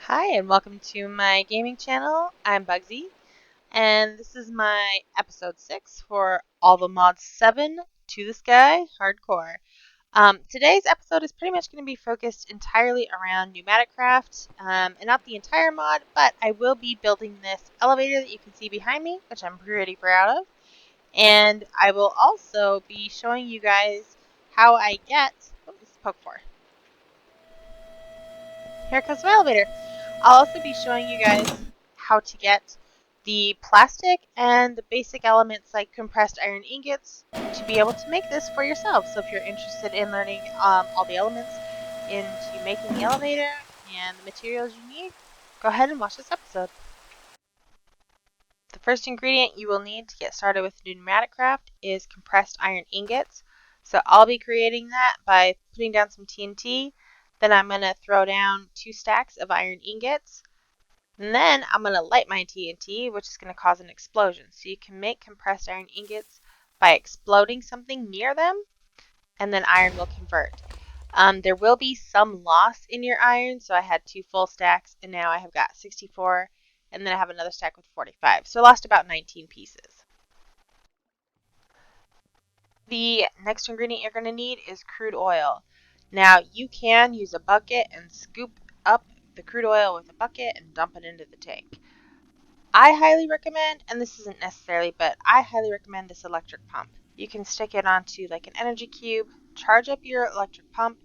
Hi and welcome to my gaming channel. I'm Bugsy and this is my episode 6 for All the Mods 7 to the Sky Hardcore. Today's episode is pretty much going to be focused entirely around PneumaticCraft and not the entire mod, but I will be building this elevator that you can see behind me, which I'm pretty proud of. And I will also be showing you guys how I get... Oh, this is poke 4. Here comes my elevator. I'll also be showing you guys how to get the plastic and the basic elements like compressed iron ingots to be able to make this for yourself. So if you're interested in learning all the elements into making the elevator and the materials you need, go ahead and watch this episode. The first ingredient you will need to get started with PneumaticCraft is compressed iron ingots. So I'll be creating that by putting down some TNT. Then I'm going to throw down 2 stacks of iron ingots. And then I'm going to light my TNT, which is going to cause an explosion. So you can make compressed iron ingots by exploding something near them, and then iron will convert. There will be some loss in your iron, so I had 2 full stacks, and now I have got 64, and then I have another stack with 45. So I lost about 19 pieces. The next ingredient you're going to need is crude oil. Now, you can use a bucket and scoop up the crude oil with a bucket and dump it into the tank. I highly recommend, and this isn't necessarily, but I highly recommend this electric pump. You can stick it onto like an energy cube, charge up your electric pump,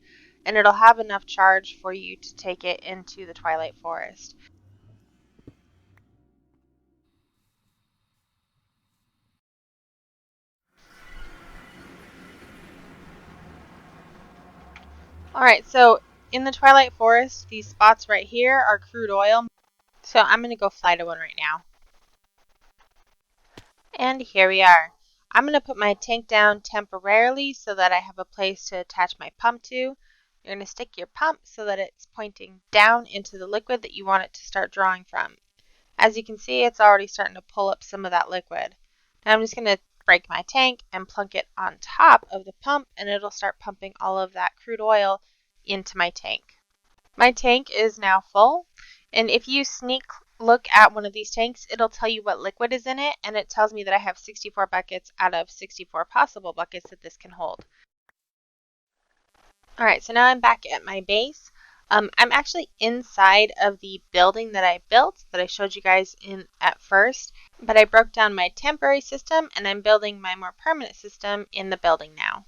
and it'll have enough charge for you to take it into the Twilight Forest. Alright, so in the Twilight Forest, these spots right here are crude oil. So I'm going to go fly to one right now. And here we are. I'm going to put my tank down temporarily so that I have a place to attach my pump to. You're going to stick your pump so that it's pointing down into the liquid that you want it to start drawing from. As you can see, it's already starting to pull up some of that liquid. Now I'm just going to break my tank and plunk it on top of the pump, and it'll start pumping all of that crude oil into my tank. My tank is now full, and if you sneak look at one of these tanks, it'll tell you what liquid is in it, and it tells me that I have 64 buckets out of 64 possible buckets that this can hold. Alright, so now I'm back at my base. I'm actually inside of the building that I built that I showed you guys in at first, but I broke down my temporary system and I'm building my more permanent system in the building now.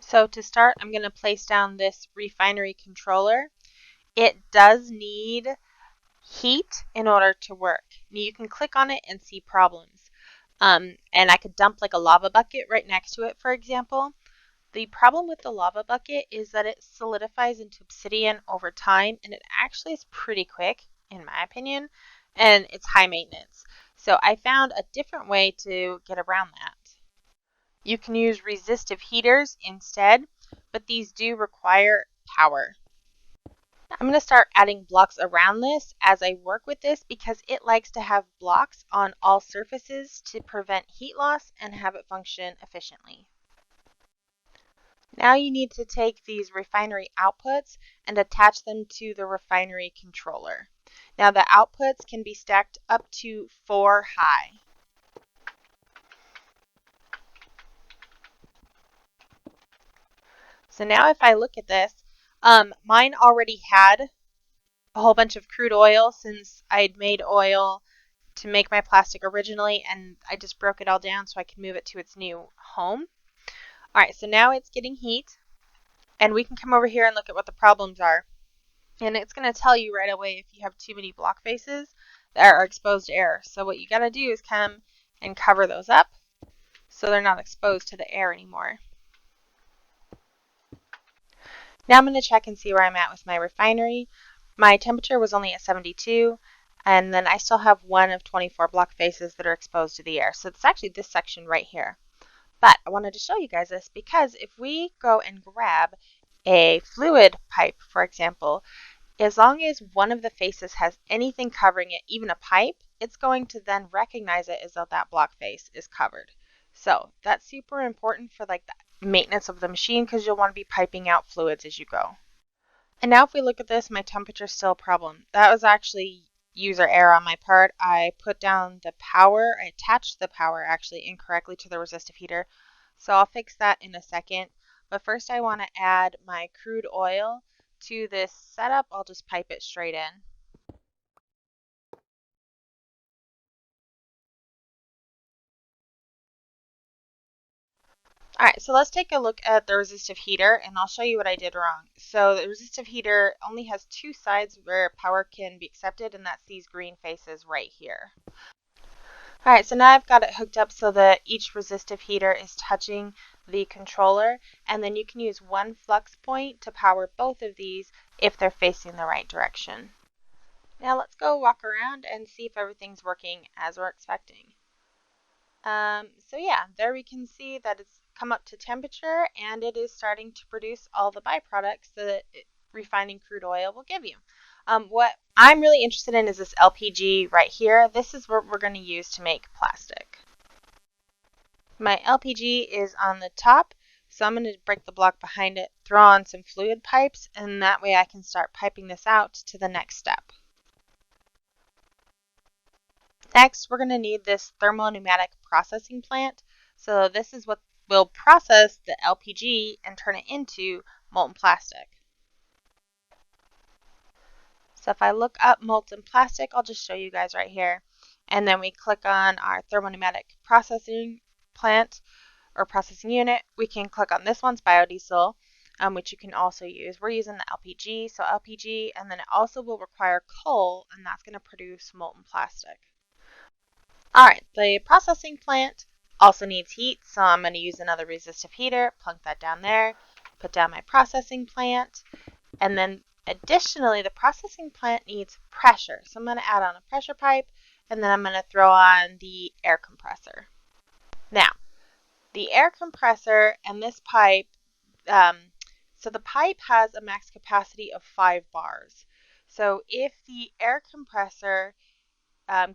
So to start, I'm going to place down this refinery controller. It does need heat in order to work. Now you can click on it and see problems. And I could dump like a lava bucket right next to it, for example. The problem with the lava bucket is that it solidifies into obsidian over time, and it actually is pretty quick, in my opinion, and it's high maintenance. So I found a different way to get around that. You can use resistive heaters instead, but these do require power. I'm going to start adding blocks around this as I work with this because it likes to have blocks on all surfaces to prevent heat loss and have it function efficiently. Now you need to take these refinery outputs and attach them to the refinery controller. Now the outputs can be stacked up to 4 high. So now if I look at this, mine already had a whole bunch of crude oil since I'd made oil to make my plastic originally, and I just broke it all down so I could move it to its new home. Alright, so now it's getting heat, and we can come over here and look at what the problems are. And it's going to tell you right away if you have too many block faces that are exposed to air. So what you got to do is come and cover those up so they're not exposed to the air anymore. Now I'm going to check and see where I'm at with my refinery. My temperature was only at 72, and then I still have one of 24 block faces that are exposed to the air. So it's actually this section right here. But I wanted to show you guys this because if we go and grab a fluid pipe, for example, as long as one of the faces has anything covering it, even a pipe, it's going to then recognize it as though that block face is covered. So that's super important for like the maintenance of the machine because you'll want to be piping out fluids as you go. And now if we look at this, my temperature is still a problem. That was actually user error on my part. I put down the power, I attached the power actually incorrectly to the resistive heater. So I'll fix that in a second. But first I want to add my crude oil to this setup. I'll just pipe it straight in. Alright, so let's take a look at the resistive heater and I'll show you what I did wrong. So the resistive heater only has two sides where power can be accepted, and that's these green faces right here. Alright, so now I've got it hooked up so that each resistive heater is touching the controller, and then you can use one flux point to power both of these if they're facing the right direction. Now let's go walk around and see if everything's working as we're expecting. So yeah, there we can see that it's come up to temperature and it is starting to produce all the byproducts that refining crude oil will give you. What I'm really interested in is this LPG right here. This is what we're going to use to make plastic. My LPG is on the top, so I'm going to break the block behind it, throw on some fluid pipes, and that way I can start piping this out to the next step. Next, we're going to need this thermal-pneumatic processing plant. So this is what will process the LPG and turn it into molten plastic. So if I look up molten plastic, I'll just show you guys right here. And then we click on our thermal-pneumatic processing plant or processing unit. We can click on this one's biodiesel, which you can also use. We're using the LPG, so LPG, and then it also will require coal, and that's going to produce molten plastic. Alright, the processing plant also needs heat, so I'm going to use another resistive heater, plunk that down there, put down my processing plant, and then additionally the processing plant needs pressure. So I'm going to add on a pressure pipe, and then I'm going to throw on the air compressor. Now, the air compressor and this pipe, so the pipe has a max capacity of 5 bars. So if the air compressor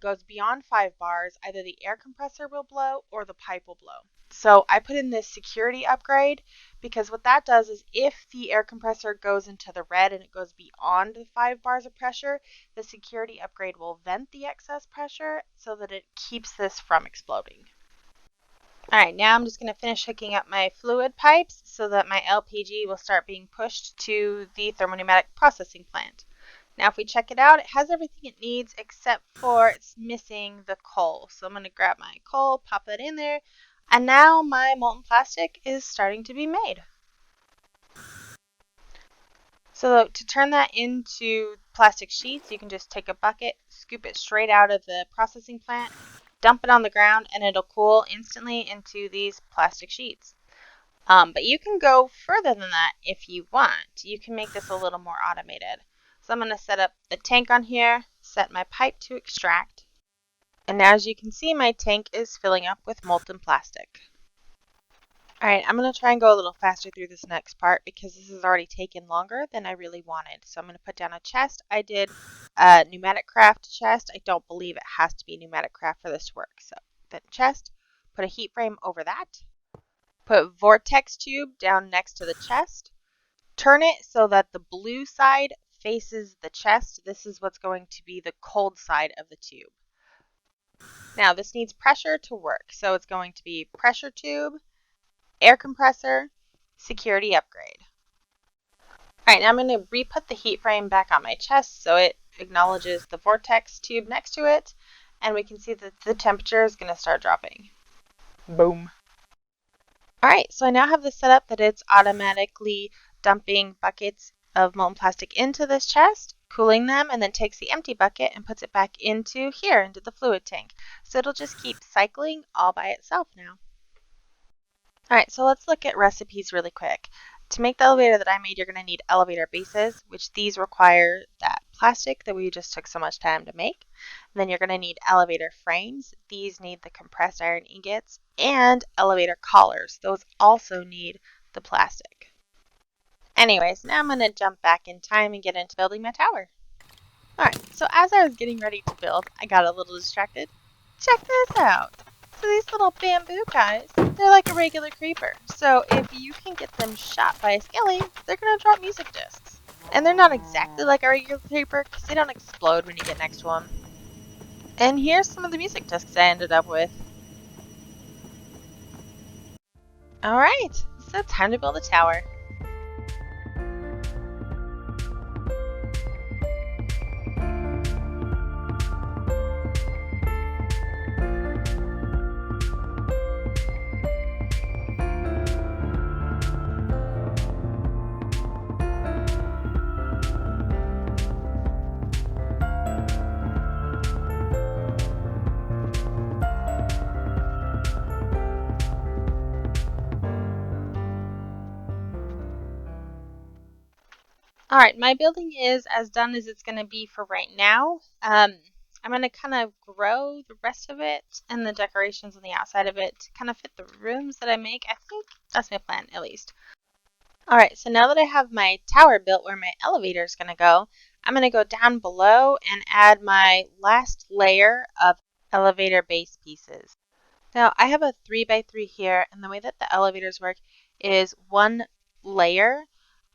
goes beyond 5 bars, either the air compressor will blow or the pipe will blow. So I put in this security upgrade because what that does is if the air compressor goes into the red and it goes beyond the 5 bars of pressure, the security upgrade will vent the excess pressure so that it keeps this from exploding. Alright, now I'm just going to finish hooking up my fluid pipes so that my LPG will start being pushed to the thermopneumatic processing plant. Now if we check it out, it has everything it needs except for it's missing the coal. So I'm going to grab my coal, pop that in there, and now my molten plastic is starting to be made. So to turn that into plastic sheets, you can just take a bucket, scoop it straight out of the processing plant, dump it on the ground, and it'll cool instantly into these plastic sheets. But you can go further than that if you want. You can make this a little more automated. So I'm going to set up the tank on here, set my pipe to extract, and now as you can see my tank is filling up with molten plastic. Alright, I'm going to try and go a little faster through this next part because this has already taken longer than I really wanted. So I'm going to put down a chest. I did a PneumaticCraft chest. I don't believe it has to be PneumaticCraft for this to work. So the chest, put a heat frame over that, put vortex tube down next to the chest, turn it so that the blue side faces the chest. This is what's going to be the cold side of the tube. Now this needs pressure to work, so it's going to be pressure tube, air compressor, security upgrade. Alright, now I'm going to re-put the heat frame back on my chest so it acknowledges the vortex tube next to it, and we can see that the temperature is going to start dropping. Boom. Alright, so I now have this set up that it's automatically dumping buckets of molten plastic into this chest, cooling them, and then takes the empty bucket and puts it back into here, into the fluid tank. So it'll just keep cycling all by itself now. Alright, so let's look at recipes really quick. To make the elevator that I made, you're going to need elevator bases, which these require that plastic that we just took so much time to make. And then you're going to need elevator frames. These need the compressed iron ingots, and elevator collars. Those also need the plastic. Anyways, now I'm going to jump back in time and get into building my tower. Alright, so as I was getting ready to build, I got a little distracted. Check this out! So these little bamboo guys, they're like a regular creeper. So if you can get them shot by a skelly, they're going to drop music discs. And they're not exactly like a regular paper because they don't explode when you get next to them. And here's some of the music discs I ended up with. Alright, so time to build a tower. Alright, my building is as done as it's going to be for right now. I'm going to kind of grow the rest of it and the decorations on the outside of it to kind of fit the rooms that I make. I think that's my plan, at least. Alright, so now that I have my tower built where my elevator is going to go, I'm going to go down below and add my last layer of elevator base pieces. Now, I have a 3x3 here, and the way that the elevators work is one layer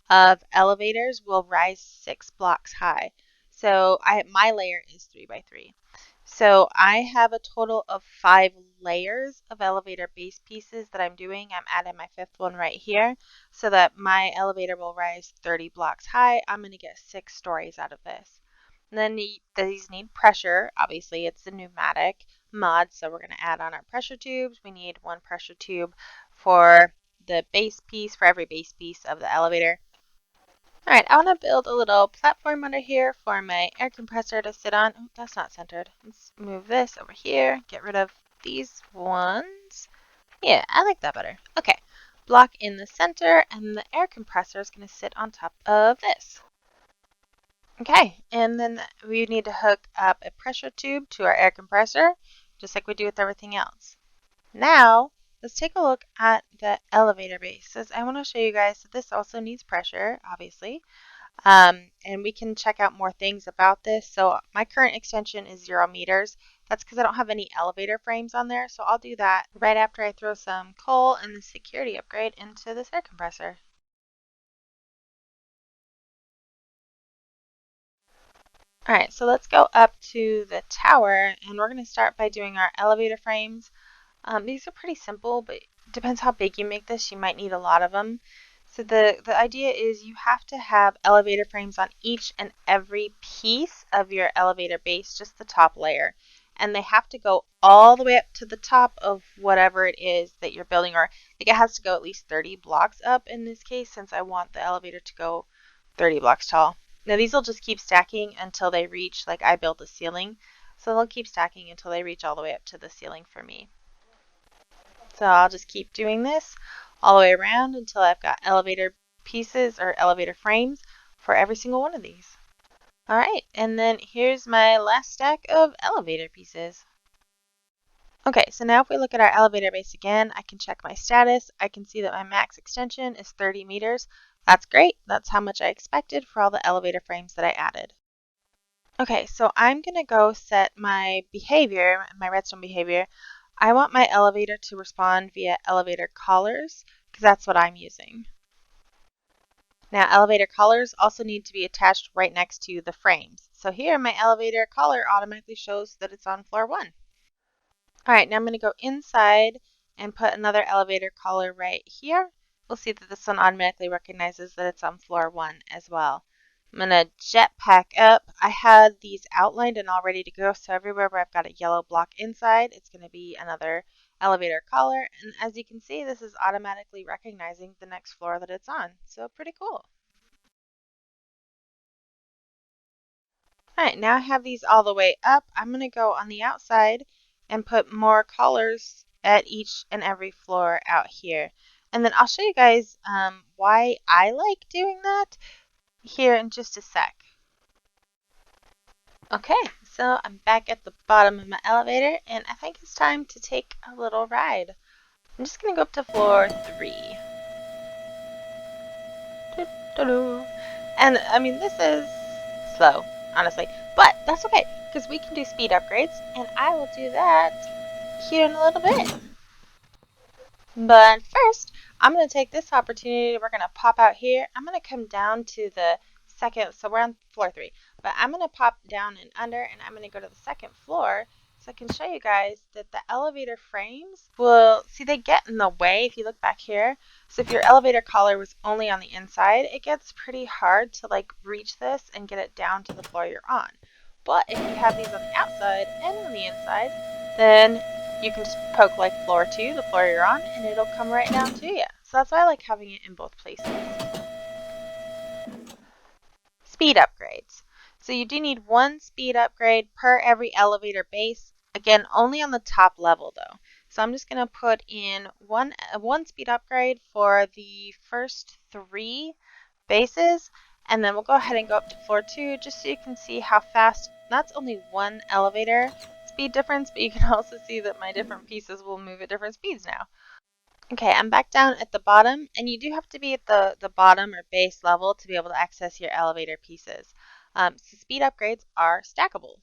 of elevators will rise 6 blocks high. So my layer is 3x3. So I have a total of 5 layers of elevator base pieces that I'm doing. I'm adding my 5th one right here so that my elevator will rise 30 blocks high. I'm going to get 6 stories out of this. And then these need pressure. Obviously, it's the pneumatic mod, so we're going to add on our pressure tubes. We need 1 pressure tube for the base piece, for every base piece of the elevator. Alright, I want to build a little platform under here for my air compressor to sit on. Oh, that's not centered. Let's move this over here. Get rid of these ones. Yeah, I like that better. Okay, block in the center, and the air compressor is going to sit on top of this. Okay, and then we need to hook up a pressure tube to our air compressor, just like we do with everything else. Now, let's take a look at the elevator bases. I want to show you guys that this also needs pressure, obviously. And we can check out more things about this. So my current extension is 0 meters. That's because I don't have any elevator frames on there. So I'll do that right after I throw some coal and the security upgrade into this air compressor. Alright, so let's go up to the tower, and we're going to start by doing our elevator frames. These are pretty simple, but it depends how big you make this. You might need a lot of them. So the idea is you have to have elevator frames on each and every piece of your elevator base, just the top layer. And they have to go all the way up to the top of whatever it is that you're building, or like it has to go at least 30 blocks up in this case, since I want the elevator to go 30 blocks tall. Now these will just keep stacking until they reach, like I built a ceiling, so they'll keep stacking until they reach all the way up to the ceiling for me. So I'll just keep doing this all the way around until I've got elevator pieces or elevator frames for every single one of these. Alright, and then here's my last stack of elevator pieces. Okay, so now if we look at our elevator base again, I can check my status. I can see that my max extension is 30 meters. That's great. That's how much I expected for all the elevator frames that I added. Okay, so I'm going to go set my behavior, my redstone behavior. I want my elevator to respond via elevator callers because that's what I'm using. Now, elevator callers also need to be attached right next to the frames. So here, my elevator caller automatically shows that it's on floor 1. All right, now I'm going to go inside and put another elevator caller right here. We'll see that this one automatically recognizes that it's on floor 1 as well. I'm going to jetpack up. I had these outlined and all ready to go, so everywhere where I've got a yellow block inside, it's going to be another elevator caller. And as you can see, this is automatically recognizing the next floor that it's on. So pretty cool. All right, now I have these all the way up. I'm going to go on the outside and put more collars at each and every floor out here. And then I'll show you guys why I like doing that here in just a sec. Okay, so I'm back at the bottom of my elevator, and I think it's time to take a little ride. I'm just going to go up to floor 3. And I mean, this is slow, honestly, but that's okay because we can do speed upgrades, and I will do that here in a little bit. But first, I'm going to take this opportunity. We're going to pop out here. I'm going to come down to the second, so we're on floor 3. But I'm going to pop down and under, and I'm going to go to the second floor so I can show you guys that the elevator frames will, see, they get in the way if you look back here. So if your elevator collar was only on the inside, it gets pretty hard to like reach this and get it down to the floor you're on. But if you have these on the outside and on the inside, then you can just poke like floor 2, the floor you're on, and it'll come right down to you. So that's why I like having it in both places. Speed upgrades. So you do need one speed upgrade per every elevator base. Again, only on the top level though. So I'm just going to put in one speed upgrade for the first 3 bases, and then we'll go ahead and go up to floor 2 just so you can see how fast. That's only one elevator speed difference, but you can also see that my different pieces will move at different speeds now. Okay, I'm back down at the bottom, and you do have to be at the bottom or base level to be able to access your elevator pieces. So speed upgrades are stackable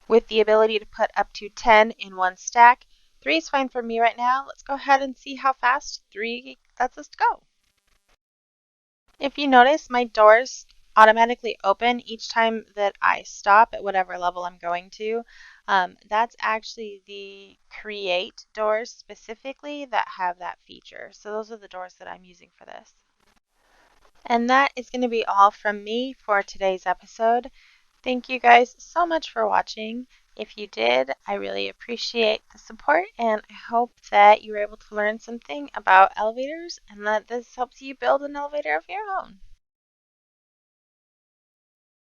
with the ability to put up to 10 in one stack. 3 is fine for me right now. Let's go ahead and see how fast 3 lets us go. If you notice, my doors automatically open each time that I stop at whatever level I'm going to. That's actually the create doors specifically that have that feature. So those are the doors that I'm using for this. And that is going to be all from me for today's episode. Thank you guys so much for watching. If you did, I really appreciate the support, and I hope that you were able to learn something about elevators and that this helps you build an elevator of your own.